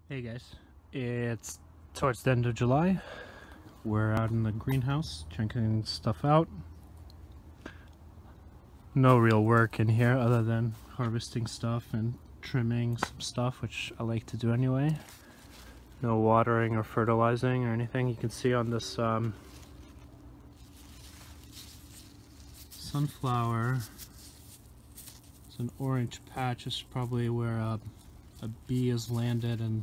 Hey guys, it's towards the end of July. We're out in the greenhouse checking stuff out. No real work in here other than harvesting stuff and trimming some stuff, which I like to do anyway. No watering or fertilizing or anything. You can see on this sunflower, it's an orange patch. It's probably where a bee has landed and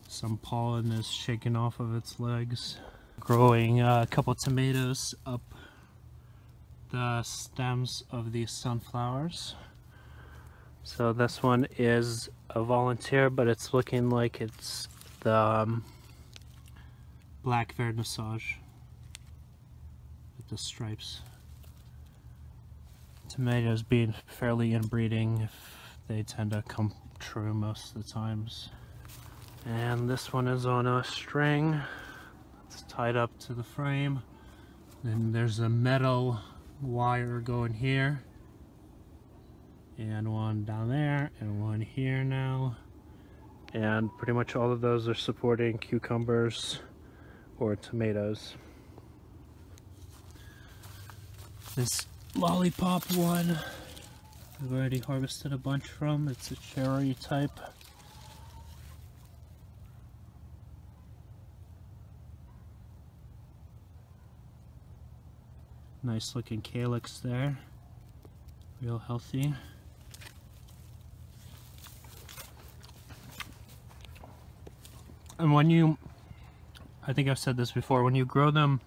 some pollen is shaken off of its legs. Growing a couple tomatoes up the stems of these sunflowers. So this one is a volunteer, but it's looking like it's the black vernissage with the stripes. Tomatoes being fairly inbreeding, if they tend to come true most of the times. And this one is on a string. It's tied up to the frame. Then there's a metal wire going here, and one down there, and one here now. And pretty much all of those are supporting cucumbers or tomatoes. This lollipop one, I've already harvested a bunch from. It's a cherry type. Nice looking calyx there, real healthy. And when you, I think I've said this before, when you grow them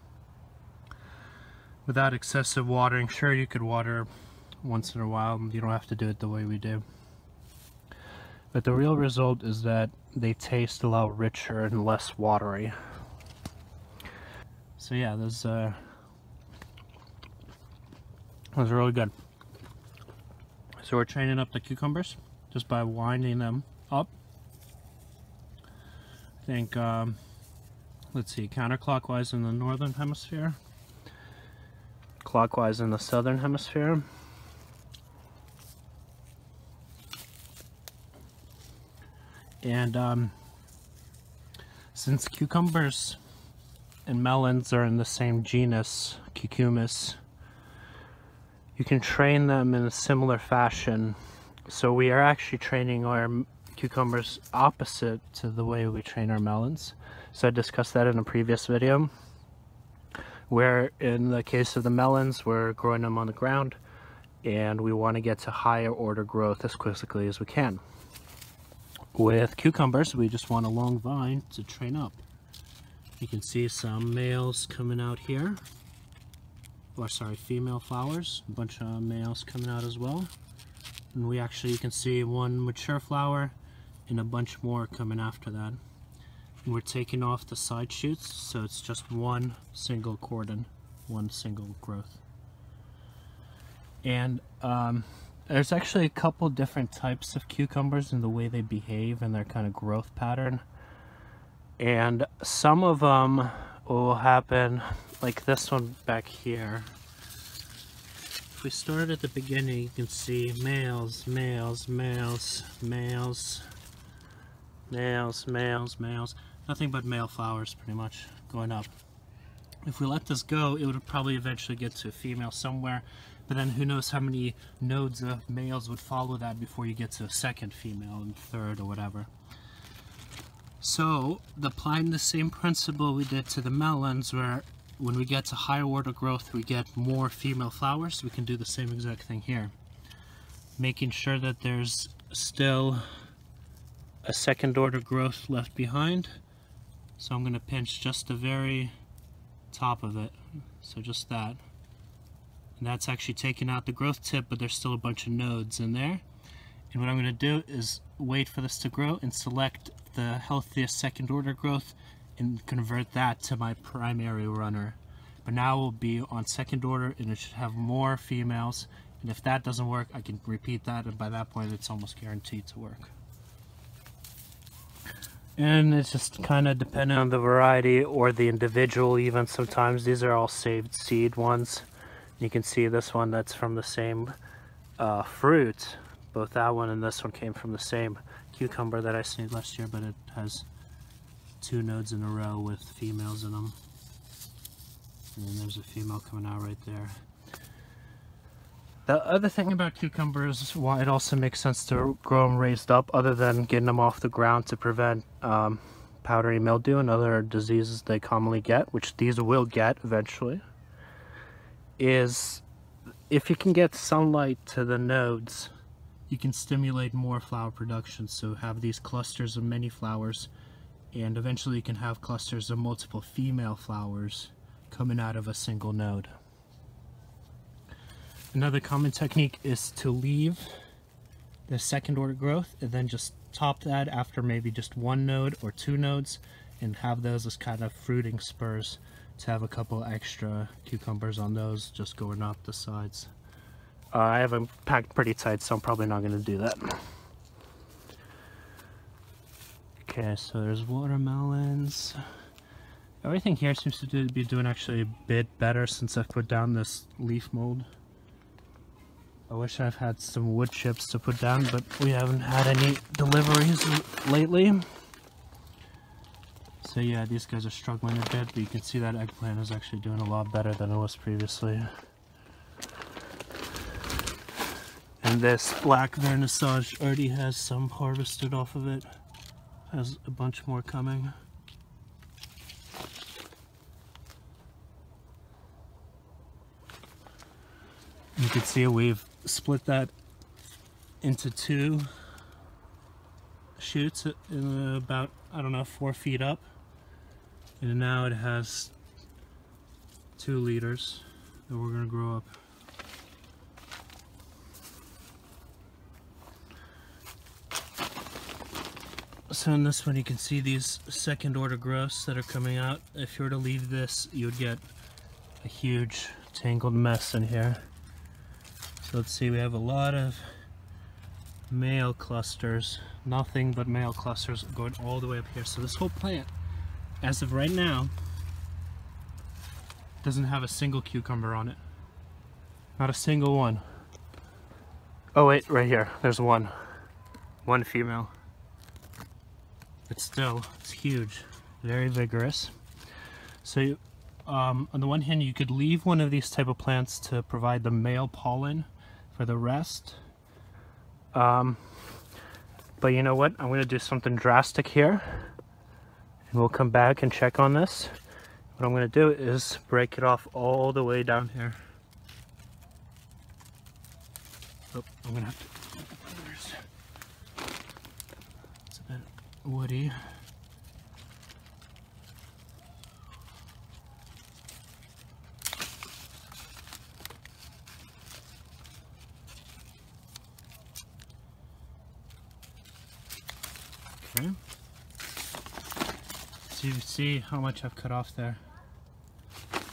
without excessive watering, sure you could water once in a while, you don't have to do it the way we do. But the real result is that they taste a lot richer and less watery. So yeah, those really good. So we're training up the cucumbers just by winding them up. I think, let's see, counterclockwise in the northern hemisphere, clockwise in the southern hemisphere. And since cucumbers and melons are in the same genus, Cucumis, you can train them in a similar fashion. So we are actually training our cucumbers opposite to the way we train our melons. So I discussed that in a previous video, where in the case of the melons, we're growing them on the ground and we want to get to higher order growth as quickly as we can. With cucumbers, we just want a long vine to train up. You can see some males coming out here. Or sorry, female flowers, a bunch of males coming out as well. And we actually, you can see one mature flower and a bunch more coming after that. And we're taking off the side shoots, so it's just one single cordon, one single growth. And there's actually a couple different types of cucumbers in the way they behave and their kind of growth pattern. And some of them will happen like this one back here. If we start at the beginning, you can see males, males, males, males, males, males, males. Nothing but male flowers pretty much going up. If we let this go, it would probably eventually get to a female somewhere, but then who knows how many nodes of males would follow that before you get to a second female and third or whatever. So, applying the same principle we did to the melons, where when we get to higher order growth, we get more female flowers, we can do the same exact thing here. Making sure that there's still a second order growth left behind. So I'm going to pinch just the very top of it, so just that. And that's actually taking out the growth tip, but there's still a bunch of nodes in there. And what I'm going to do is wait for this to grow and select the healthiest second order growth and convert that to my primary runner. But now we'll be on second order and it should have more females, and if that doesn't work, I can repeat that, and by that point it's almost guaranteed to work. And it's just kind of dependent on the variety or the individual. Even sometimes these are all saved seed ones. You can see this one that's from the same fruit. Both that one and this one came from the same cucumber that I seeded last year, but it has 2 nodes in a row with females in them. And then there's a female coming out right there. The other thing about cucumbers, why it also makes sense to grow them raised up, other than getting them off the ground to prevent powdery mildew and other diseases they commonly get, which these will get eventually, is if you can get sunlight to the nodes, you can stimulate more flower production. So have these clusters of many flowers, and eventually you can have clusters of multiple female flowers coming out of a single node. Another common technique is to leave the second order growth and then just top that after maybe just 1 node or 2 nodes and have those as kind of fruiting spurs to have a couple extra cucumbers on those just going up the sides. I have them packed pretty tight, so I'm probably not going to do that. Okay, so there's watermelons. Everything here seems to be doing actually a bit better since I've put down this leaf mold. I wish I've had some wood chips to put down, but we haven't had any deliveries lately. So yeah, these guys are struggling a bit, but you can see that eggplant is actually doing a lot better than it was previously. And this black vernissage already has some harvested off of it. Has a bunch more coming. You can see we've split that into 2 shoots in about, I don't know, 4 feet up. And now it has 2 liters that we're going to grow up. So in this one you can see these second order growths that are coming out. If you were to leave this, you would get a huge tangled mess in here. So let's see, we have a lot of male clusters, nothing but male clusters going all the way up here. So this whole plant, as of right now, doesn't have a single cucumber on it. Not a single one. Oh wait, right here, there's one female. But still, it's huge, very vigorous. So on the one hand, you could leave one of these type of plants to provide the male pollen for the rest. But you know what? I'm going to do something drastic here. And we'll come back and check on this. What I'm going to do is break it off all the way down here. Oh, I'm going to have to... It's a bit woody. Okay. So you see how much I've cut off there.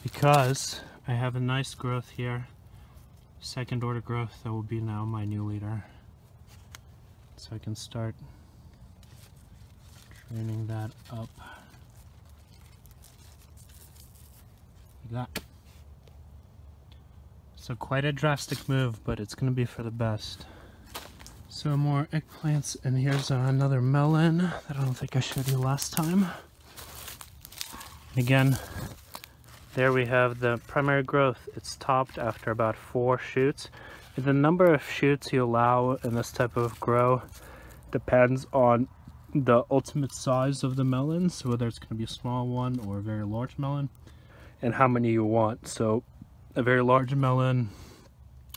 Because I have a nice growth here, second order growth, that will be now my new leader. So I can start training that up. Like that. So quite a drastic move, but it's going to be for the best. So more eggplants, and here's another melon that I don't think I showed you last time. And again, there we have the primary growth. It's topped after about 4 shoots. And the number of shoots you allow in this type of grow depends on the ultimate size of the melon, so whether it's going to be a small one or a very large melon, and how many you want. So a very large melon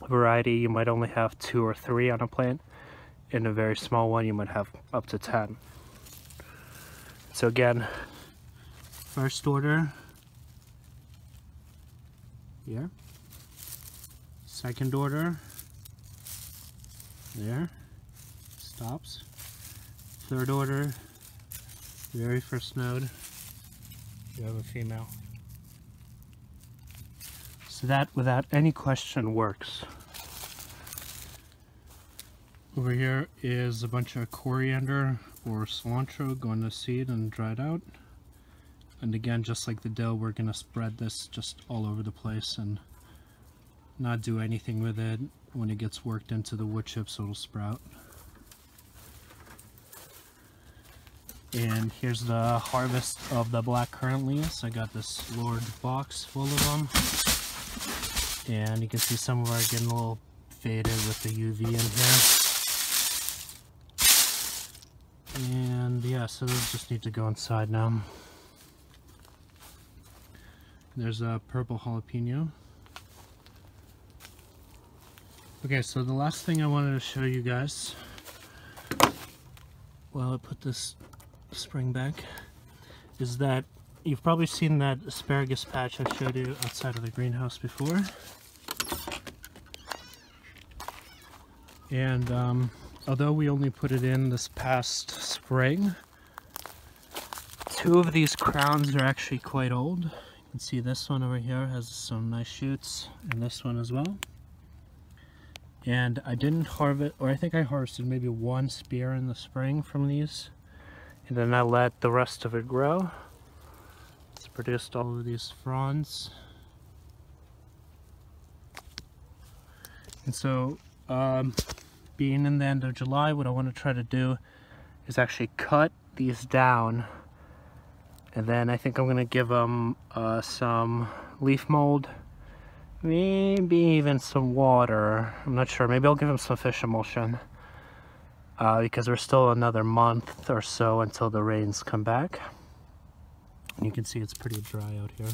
variety, you might only have 2 or 3 on a plant. In a very small one, you might have up to 10. So again, first order here, second order there, stops, third order, very first node, you have a female. So that, without any question, works. Over here is a bunch of coriander or cilantro going to seed and dried out. And again, just like the dill, we're going to spread this just all over the place and not do anything with it. When it gets worked into the wood chips, it'll sprout. And here's the harvest of the black currant leaves. I got this large box full of them. And you can see some of them are getting a little faded with the UV in here. And yeah, so those just need to go inside now. There's a purple jalapeno. Okay, so the last thing I wanted to show you guys, while I put this spring back, is that you've probably seen that asparagus patch I showed you outside of the greenhouse before. And although we only put it in this past spring, 2 of these crowns are actually quite old. You can see this one over here has some nice shoots, and this one as well. And I didn't harvest, or I think I harvested maybe 1 spear in the spring from these, and then I let the rest of it grow. It's produced all of these fronds. And so, being in the end of July, what I want to try to do is actually cut these down, and then I think I'm going to give them some leaf mold, maybe even some water. I'm not sure. Maybe I'll give them some fish emulsion, because we're still another month or so until the rains come back. And you can see it's pretty dry out here.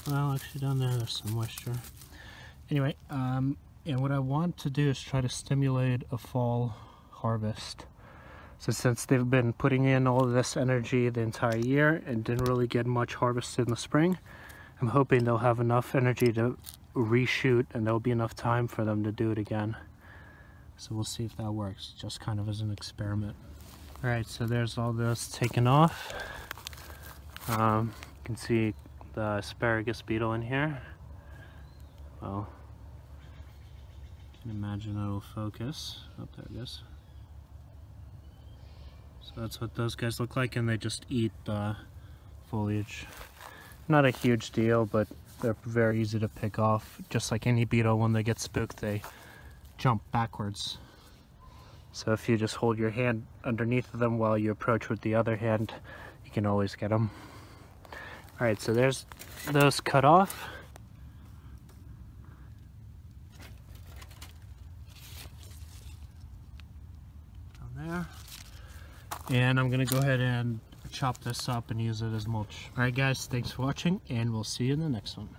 Well, actually down there there's some moisture. Anyway, and what I want to do is try to stimulate a fall harvest. So since they've been putting in all of this energy the entire year and didn't really get much harvest in the spring, I'm hoping they'll have enough energy to reshoot, and there'll be enough time for them to do it again. So we'll see if that works, just kind of as an experiment. Alright, so there's all this taken off. You can see the asparagus beetle in here. Well, I can imagine it'll focus. Oh, there it is. So that's what those guys look like, and they just eat the foliage. Not a huge deal, but they're very easy to pick off. Just like any beetle, when they get spooked, they jump backwards. So if you just hold your hand underneath them while you approach with the other hand, you can always get them. Alright, so there's those cut off. Down there. And I'm going to go ahead and chop this up and use it as mulch. Alright guys, thanks for watching, and we'll see you in the next one.